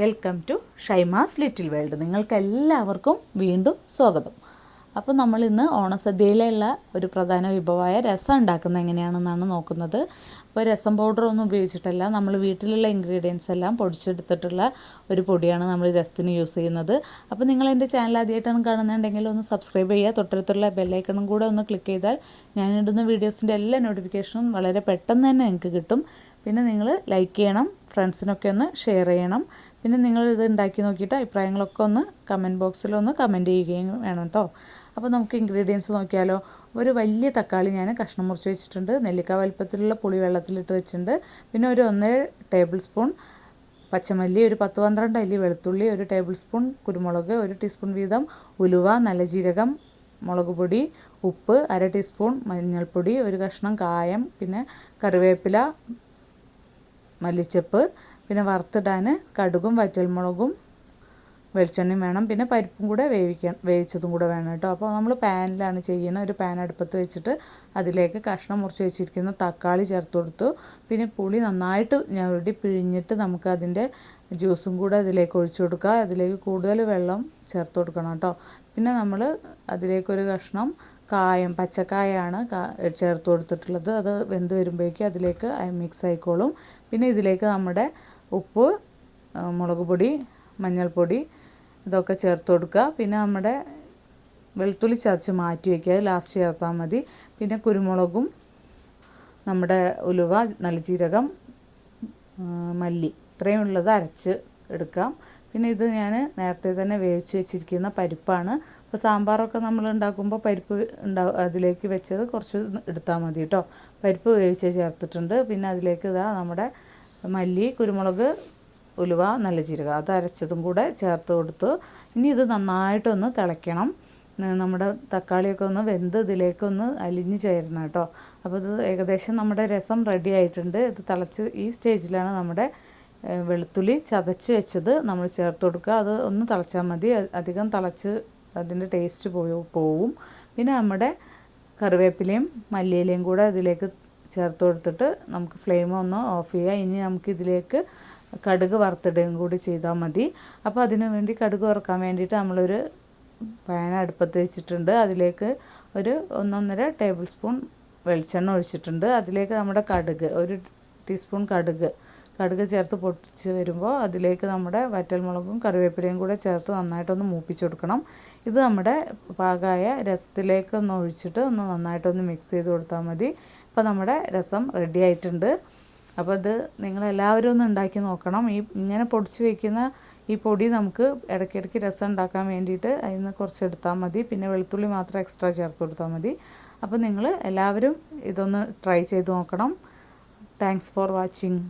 Welcome to Shaima's little world. നിങ്ങൾക്കെല്ലാവർക്കും വീണ്ടും സ്വാഗതം. അപ്പോൾ നമ്മൾ ഇന്ന് ഓണസദ്യയിലുള്ള ഒരു പ്രധാന വിഭവമായ രസം ഉണ്ടാക്കുന്നത് എങ്ങനെയാണെന്നാണ് നോക്കുന്നത്. അപ്പോൾ രസം പൗഡറൊന്നും ഉപയോഗിച്ചിട്ടല്ല, നമ്മൾ വീട്ടിലുള്ള ഇൻഗ്രീഡിയൻസ് എല്ലാം പൊടിച്ചെടുത്തിട്ടുള്ള ഒരു പൊടിയാണ് നമ്മൾ രസത്തിന് യൂസ് ചെയ്യുന്നത്. അപ്പോൾ നിങ്ങൾ എൻ്റെ ചാനൽ ആദ്യമായിട്ടാണ് കാണുന്നുണ്ടെങ്കിൽ ഒന്ന് സബ്സ്ക്രൈബ് ചെയ്യുക. തൊട്ടടുത്തുള്ള ബെല്ലൈക്കണും കൂടെ ഒന്ന് ക്ലിക്ക് ചെയ്താൽ ഞാനിടുന്ന വീഡിയോസിൻ്റെ എല്ലാ നോട്ടിഫിക്കേഷനും വളരെ പെട്ടെന്ന് തന്നെ നിങ്ങൾക്ക് കിട്ടും. പിന്നെ നിങ്ങൾ ലൈക്ക് ചെയ്യണം, ഫ്രണ്ട്സിനൊക്കെ ഒന്ന് ഷെയർ ചെയ്യണം. പിന്നെ നിങ്ങൾ ഇത് ഉണ്ടാക്കി നോക്കിയിട്ട് അഭിപ്രായങ്ങളൊക്കെ ഒന്ന് കമൻറ്റ് ബോക്സിലൊന്ന് കമൻറ്റ് ചെയ്യുകയും വേണം കേട്ടോ. അപ്പോൾ നമുക്ക് ഇൻഗ്രീഡിയൻസ് നോക്കിയാലോ. ഒരു വലിയ തക്കാളി ഞാൻ കഷ്ണം മുറിച്ച് വെച്ചിട്ടുണ്ട്. നെല്ലിക്ക വലുപ്പത്തിലുള്ള പുളി വെള്ളത്തിലിട്ട് വെച്ചിട്ടുണ്ട്. പിന്നെ ഒരു 1 ടേബിൾ സ്പൂൺ പച്ചമല്ലി, ഒരു 10-12 അല്ലി വെളുത്തുള്ളി, ഒരു ടേബിൾ സ്പൂൺ കുരുമുളക്, 1 ടീസ്പൂൺ വീതം ഉലുവ, നല്ല ജീരകം, മുളക് പൊടി, ഉപ്പ്, 1/2 ടീസ്പൂൺ മഞ്ഞൾപ്പൊടി, ഒരു കഷ്ണം കായം, പിന്നെ കറിവേപ്പില, മല്ലിച്ചപ്പ്, പിന്നെ വറുത്തിടാൻ കടുകും വറ്റൽമുളകും വെളിച്ചെണ്ണയും വേണം. പിന്നെ പരിപ്പും കൂടെ വേവിച്ചതും കൂടെ വേണം കേട്ടോ. അപ്പോൾ നമ്മൾ പാനിലാണ് ചെയ്യുന്നത്. ഒരു പാൻ അടുപ്പത്ത് വെച്ചിട്ട് അതിലേക്ക് കഷ്ണം മുറിച്ച് വെച്ചിരിക്കുന്ന തക്കാളി ചേർത്ത് കൊടുത്തു. പിന്നെ പുളി നന്നായിട്ട് ഞവടി പിഴിഞ്ഞിട്ട് നമുക്ക് അതിൻ്റെ ജ്യൂസും കൂടെ അതിലേക്ക് ഒഴിച്ചു കൊടുക്കുക. അതിലേക്ക് കൂടുതൽ വെള്ളം ചേർത്ത് കൊടുക്കണം കേട്ടോ. പിന്നെ നമ്മൾ അതിലേക്കൊരു കഷ്ണം കായം, പച്ചക്കായാണ് ചേർത്ത് കൊടുത്തിട്ടുള്ളത്. അത് വെന്ത് വരുമ്പോഴേക്കും അതിലേക്ക് മിക്സ് ആയിക്കോളും. പിന്നെ ഇതിലേക്ക് നമ്മുടെ ഉപ്പ്, മുളക് പൊടി, മഞ്ഞൾപ്പൊടി ഇതൊക്കെ ചേർത്ത് കൊടുക്കുക. പിന്നെ നമ്മുടെ വെളുത്തുള്ളി ചതച്ച് മാറ്റി വയ്ക്കുക, ലാസ്റ്റ് ചേർത്താൽ മതി. പിന്നെ കുരുമുളകും, നമ്മുടെ ഉലുവ, നല്ല ജീരകം, മല്ലി ഇത്രയും ഉള്ളത് അരച്ച് എടുക്കാം. പിന്നെ ഇത് ഞാൻ നേരത്തെ തന്നെ വേവിച്ച് വെച്ചിരിക്കുന്ന പരിപ്പാണ്. അപ്പോൾ സാമ്പാറൊക്കെ നമ്മൾ ഉണ്ടാക്കുമ്പോൾ പരിപ്പ് അതിലേക്ക് വെച്ചത് കുറച്ച് എടുത്താൽ മതി കേട്ടോ. പരിപ്പ് വേവിച്ച് ചേർത്തിട്ടുണ്ട്. പിന്നെ അതിലേക്ക് നമ്മുടെ മല്ലി, കുരുമുളക്, ഉലുവ, നല്ല ജീരകം അത് അരച്ചതും കൂടെ ചേർത്ത് കൊടുത്തു. ഇനി ഇത് നന്നായിട്ടൊന്ന് തിളയ്ക്കണം. നമ്മുടെ തക്കാളിയൊക്കെ ഒന്ന് വെന്ത് ഇതിലേക്കൊന്ന് അലിഞ്ഞ് ചേരണം കേട്ടോ. അപ്പോൾ ഇത് ഏകദേശം നമ്മുടെ രസം റെഡി ആയിട്ടുണ്ട്. ഇത് തിളച്ച് ഈ സ്റ്റേജിലാണ് നമ്മുടെ വെളുത്തുള്ളി ചതച്ച് വെച്ചത് നമ്മൾ ചേർത്ത് കൊടുക്കുക. അത് ഒന്ന് തിളച്ചാൽ മതി, അധികം തിളച്ച് അതിൻ്റെ ടേസ്റ്റ് പോവും. പിന്നെ നമ്മുടെ കറിവേപ്പിലയും മല്ലിയിലയും കൂടെ അതിലേക്ക് ചേർത്ത് കൊടുത്തിട്ട് നമുക്ക് ഫ്ലെയിം ഒന്ന് ഓഫ് ചെയ്യുക. ഇനി നമുക്കിതിലേക്ക് കടുക് വറുത്തിടുകയും കൂടി ചെയ്താൽ മതി. അപ്പോൾ അതിനു വേണ്ടി കടുക് വറുക്കാൻ വേണ്ടിയിട്ട് നമ്മളൊരു പാൻ അടുപ്പത്ത് വെച്ചിട്ടുണ്ട്. അതിലേക്ക് ഒരു 1-1.5 ടേബിൾ സ്പൂൺ വെളിച്ചെണ്ണ ഒഴിച്ചിട്ടുണ്ട്. അതിലേക്ക് നമ്മുടെ കടുക്, 1 ടീസ്പൂൺ കടുക് ചേർത്ത് പൊട്ടിച്ച് വരുമ്പോൾ അതിലേക്ക് നമ്മുടെ വറ്റൽമുളകും കറിവേപ്പിലയും കൂടെ ചേർത്ത് നന്നായിട്ടൊന്ന് മൂപ്പിച്ച് കൊടുക്കണം. ഇത് നമ്മുടെ പാകമായ രസത്തിലേക്കൊന്ന് ഒഴിച്ചിട്ട് ഒന്ന് നന്നായിട്ടൊന്ന് മിക്സ് ചെയ്ത് കൊടുത്താൽ മതി. ഇപ്പോൾ നമ്മുടെ രസം റെഡി ആയിട്ടുണ്ട്. അപ്പോൾ ഇത് നിങ്ങളെല്ലാവരും ഒന്ന് ഉണ്ടാക്കി നോക്കണം. ഇങ്ങനെ പൊടിച്ച് വയ്ക്കുന്ന ഈ പൊടി നമുക്ക് ഇടയ്ക്കിടയ്ക്ക് രസം ഉണ്ടാക്കാൻ വേണ്ടിയിട്ട് അതിൽ നിന്ന് കുറച്ച് എടുത്താൽ മതി. പിന്നെ വെളുത്തുള്ളി മാത്രം എക്സ്ട്രാ ചേർത്ത് കൊടുത്താൽ മതി. അപ്പോൾ നിങ്ങൾ എല്ലാവരും ഇതൊന്ന് ട്രൈ ചെയ്ത് നോക്കണം. Thanks for watching.